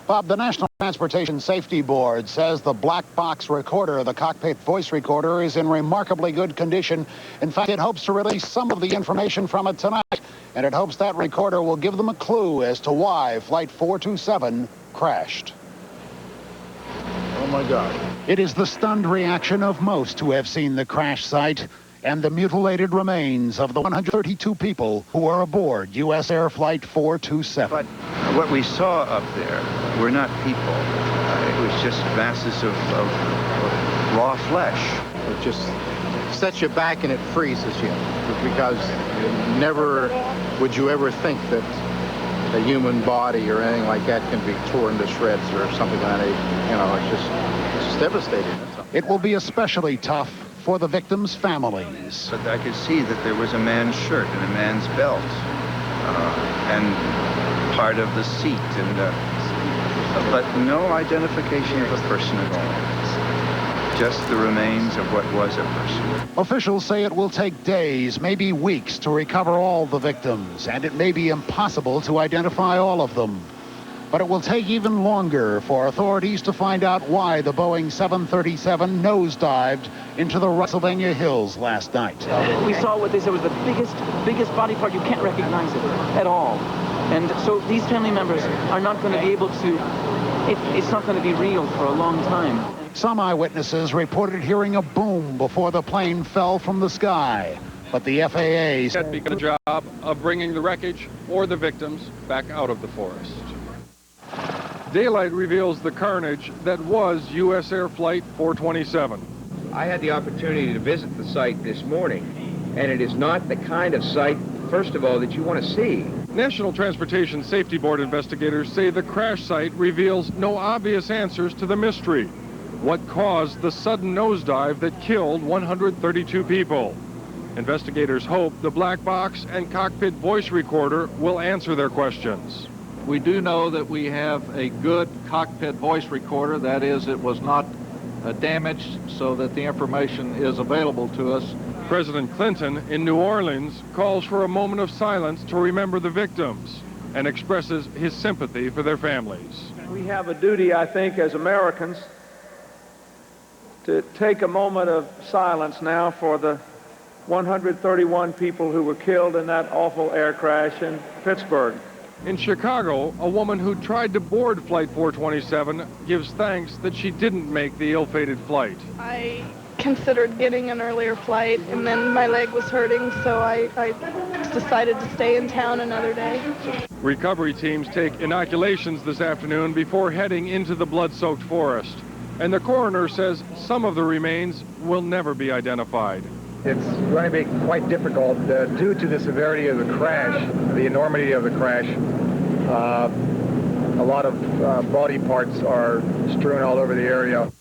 Bob, the National Transportation Safety Board says the black box recorder, the cockpit voice recorder, is in remarkably good condition. In fact, it hopes to release some of the information from it tonight, and it hopes that recorder will give them a clue as to why Flight 427 crashed. Oh, my God. It is the stunned reaction of most who have seen the crash site and the mutilated remains of the 132 people who were aboard USAir Flight 427. But what we saw up there were not people. It was just masses of raw flesh. It just sets you back and it freezes you, because never would you ever think that a human body or anything like that can be torn to shreds or something like that. You know, it's just devastating. It will be especially tough for the victims' families. But I could see that there was a man's shirt and a man's belt and part of the seat, but no identification of a person at all. Just the remains of what was a person. Officials say it will take days, maybe weeks, to recover all the victims, and it may be impossible to identify all of them. But it will take even longer for authorities to find out why the Boeing 737 nosedived into the Pennsylvania hills last night. We saw what they said was the biggest body part. You can't recognize it at all. And so these family members are not going to be able to, it's not going to be real for a long time. Some eyewitnesses reported hearing a boom before the plane fell from the sky. But the FAA had begun the job of bringing the wreckage or the victims back out of the forest. Daylight reveals the carnage that was USAir Flight 427. I had the opportunity to visit the site this morning, and it is not the kind of site, first of all, that you want to see. National Transportation Safety Board investigators say the crash site reveals no obvious answers to the mystery. What caused the sudden nosedive that killed 132 people? Investigators hope the black box and cockpit voice recorder will answer their questions. We do know that we have a good cockpit voice recorder. That is, it was not damaged so that the information is available to us. President Clinton in New Orleans calls for a moment of silence to remember the victims and expresses his sympathy for their families. We have a duty, I think, as Americans to take a moment of silence now for the 131 people who were killed in that awful air crash in Pittsburgh. In Chicago, a woman who tried to board Flight 427 gives thanks that she didn't make the ill-fated flight. I considered getting an earlier flight, and then my leg was hurting, so I decided to stay in town another day. Recovery teams take inoculations this afternoon before heading into the blood-soaked forest. And the coroner says some of the remains will never be identified. It's going to be quite difficult due to the severity of the crash, the enormity of the crash. A lot of body parts are strewn all over the area.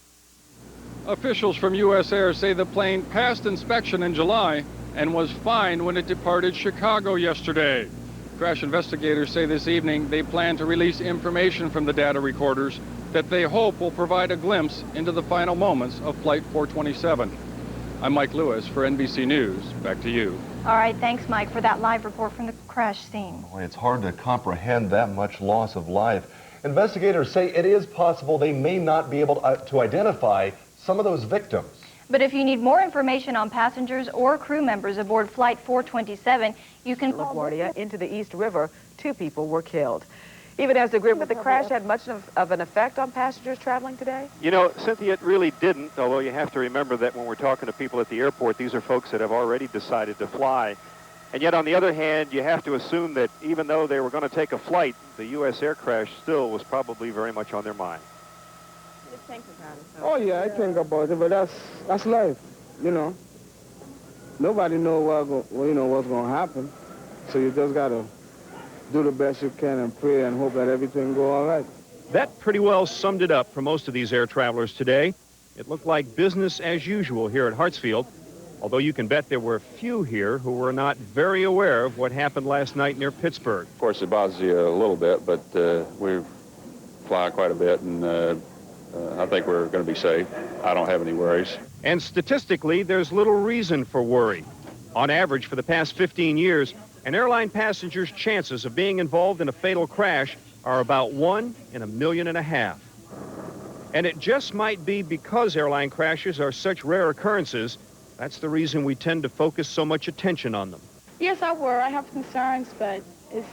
Officials from USAir say the plane passed inspection in July and was fine when it departed Chicago yesterday. Crash investigators say this evening they plan to release information from the data recorders that they hope will provide a glimpse into the final moments of Flight 427. I'm Mike Lewis for NBC News. Back to you. All right, thanks, Mike, for that live report from the crash scene. Boy, it's hard to comprehend that much loss of life. Investigators say it is possible they may not be able to identify some of those victims. But if you need more information on passengers or crew members aboard Flight 427, you can call LaGuardia into the East River. 2 people were killed. Even as the group, but the crash had much of an effect on passengers traveling today? You know, Cynthia, it really didn't, although you have to remember that when we're talking to people at the airport, these are folks that have already decided to fly. And yet, on the other hand, you have to assume that even though they were going to take a flight, the USAir crash still was probably very much on their mind. Oh, yeah, I think about it, but that's life, you know. Nobody knows what's going to happen, so you just got to do the best you can and pray and hope that everything go all right. That pretty well summed it up for most of these air travelers today. It looked like business as usual here at Hartsfield, although you can bet there were few here who were not very aware of what happened last night near Pittsburgh. Of course, it bothers you a little bit, but we fly quite a bit, and I think we're going to be safe. I don't have any worries. And statistically, there's little reason for worry. On average, for the past 15 years, An airline passenger's chances of being involved in a fatal crash are about 1 in 1.5 million. And it just might be because airline crashes are such rare occurrences, that's the reason we tend to focus so much attention on them. Yes, I worry. I have concerns, but it's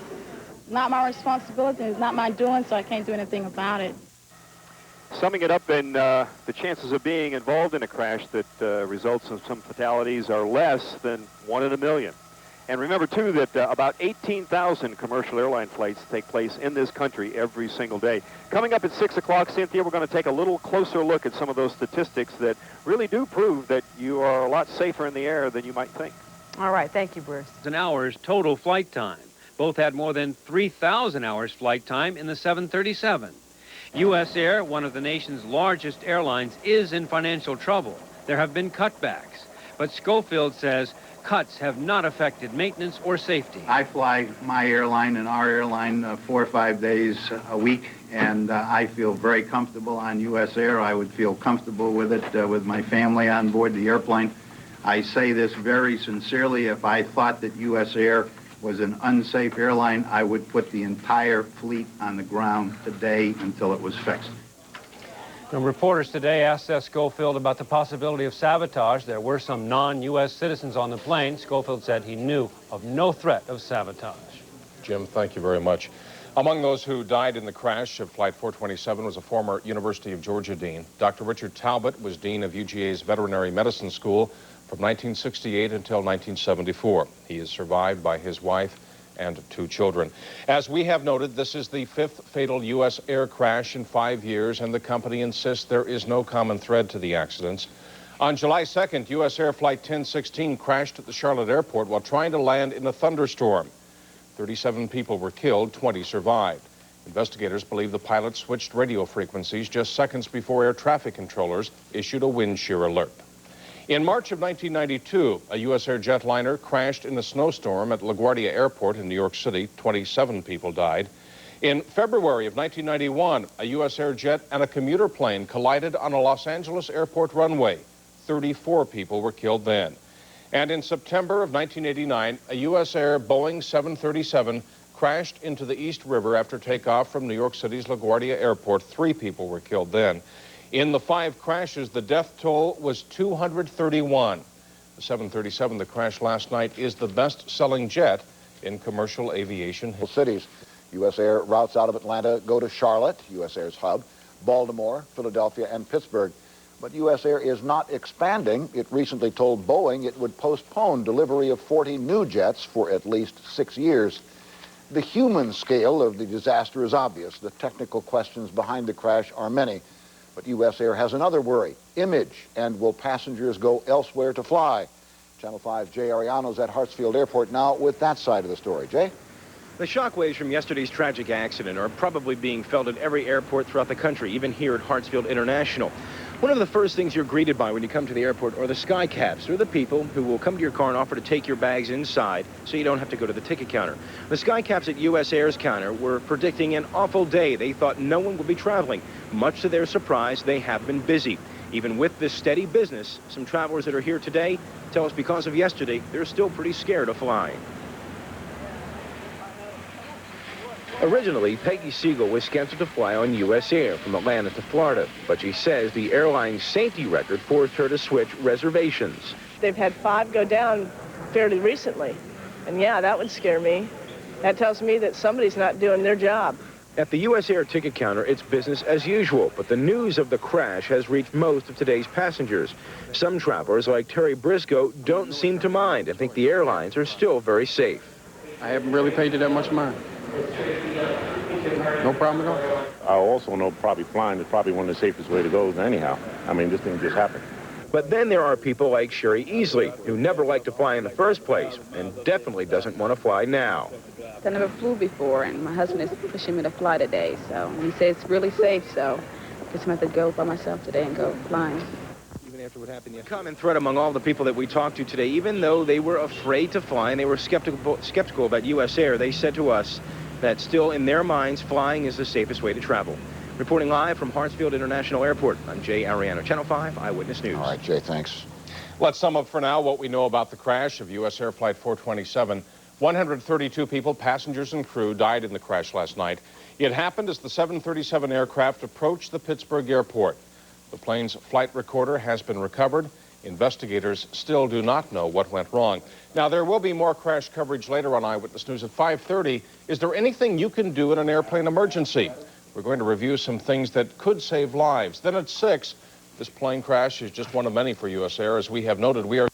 not my responsibility. It's not my doing, so I can't do anything about it. Summing it up, then, the chances of being involved in a crash that results in some fatalities are less than 1 in 1 million. And remember, too, that about 18,000 commercial airline flights take place in this country every single day. Coming up at 6 o'clock, Cynthia, we're going to take a little closer look at some of those statistics that really do prove that you are a lot safer in the air than you might think. All right. Thank you, Bruce. An hour's total flight time. Both had more than 3,000 hours flight time in the 737. USAir, one of the nation's largest airlines, is in financial trouble. There have been cutbacks. But Schofield says cuts have not affected maintenance or safety. I fly my airline and our airline 4 or 5 days a week, and I feel very comfortable on USAir. I would feel comfortable with it with my family on board the airplane. I say this very sincerely. If I thought that USAir was an unsafe airline, I would put the entire fleet on the ground today until it was fixed. And reporters today asked Seth Schofield about the possibility of sabotage. There were some non-U.S. citizens on the plane. Schofield said he knew of no threat of sabotage. Jim, thank you very much. Among those who died in the crash of Flight 427 was a former University of Georgia dean. Dr. Richard Talbot was dean of UGA's Veterinary Medicine School from 1968 until 1974. He is survived by his wife and 2 children. As we have noted, this is the 5th fatal U.S. air crash in 5 years, and the company insists there is no common thread to the accidents. On July 2nd, USAir Flight 1016 crashed at the Charlotte airport while trying to land in a thunderstorm. 37 people were killed, 20 survived. Investigators believe the pilot switched radio frequencies just seconds before air traffic controllers issued a wind shear alert. In March of 1992, a USAir jetliner crashed in a snowstorm at LaGuardia Airport in New York City. 27 people died. In February of 1991, a USAir jet and a commuter plane collided on a Los Angeles airport runway. 34 people were killed then. And in September of 1989, a USAir Boeing 737 crashed into the East River after takeoff from New York City's LaGuardia Airport. 3 people were killed then. In the 5 crashes, the death toll was 231. The 737 that crashed last night is the best-selling jet in commercial aviation. Cities. USAir routes out of Atlanta go to Charlotte, USAir's hub, Baltimore, Philadelphia, and Pittsburgh. But USAir is not expanding. It recently told Boeing it would postpone delivery of 40 new jets for at least 6 years. The human scale of the disaster is obvious. The technical questions behind the crash are many. But USAir has another worry, image, and will passengers go elsewhere to fly? Channel 5's Jay Ariano's at Hartsfield Airport now with that side of the story. Jay? The shockwaves from yesterday's tragic accident are probably being felt at every airport throughout the country, even here at Hartsfield International. One of the first things you're greeted by when you come to the airport are the sky cabs. They're the people who will come to your car and offer to take your bags inside so you don't have to go to the ticket counter. The sky cabs at USAir's counter were predicting an awful day. They thought no one would be traveling. Much to their surprise, they have been busy. Even with this steady business, some travelers that are here today tell us because of yesterday, they're still pretty scared of flying. Originally, Peggy Siegel was scheduled to fly on USAir from Atlanta to Florida, but she says the airline's safety record forced her to switch reservations. They've had 5 go down fairly recently, and yeah, that would scare me. That tells me that somebody's not doing their job. At the USAir ticket counter, it's business as usual, but the news of the crash has reached most of today's passengers. Some travelers, like Terry Briscoe, don't seem to mind and think the airlines are still very safe. I haven't really paid it that much mind. No problem at all. I also know probably flying is probably one of the safest way to go anyhow. I mean, this thing just happened. But then there are people like Sherry Easley, who never liked to fly in the first place and definitely doesn't want to fly now. I never flew before, and my husband is pushing me to fly today, so he says it's really safe, so I guess I'm going to have to go by myself today and go flying. Even after what happened yesterday. Common thread among all the people that we talked to today, even though they were afraid to fly and they were skeptical about USAir, they said to us that still in their minds, flying is the safest way to travel. Reporting live from Hartsfield International Airport, I'm Jay Ariano, Channel 5 Eyewitness News. All right, Jay, thanks. Let's sum up for now what we know about the crash of USAir Flight 427. 132 people, passengers and crew, died in the crash last night. It happened as the 737 aircraft approached the Pittsburgh airport. The plane's flight recorder has been recovered. Investigators still do not know what went wrong. Now, there will be more crash coverage later on Eyewitness News at 5:30. Is there anything you can do in an airplane emergency? We're going to review some things that could save lives. Then at 6, this plane crash is just one of many for USAir. As we have noted, we are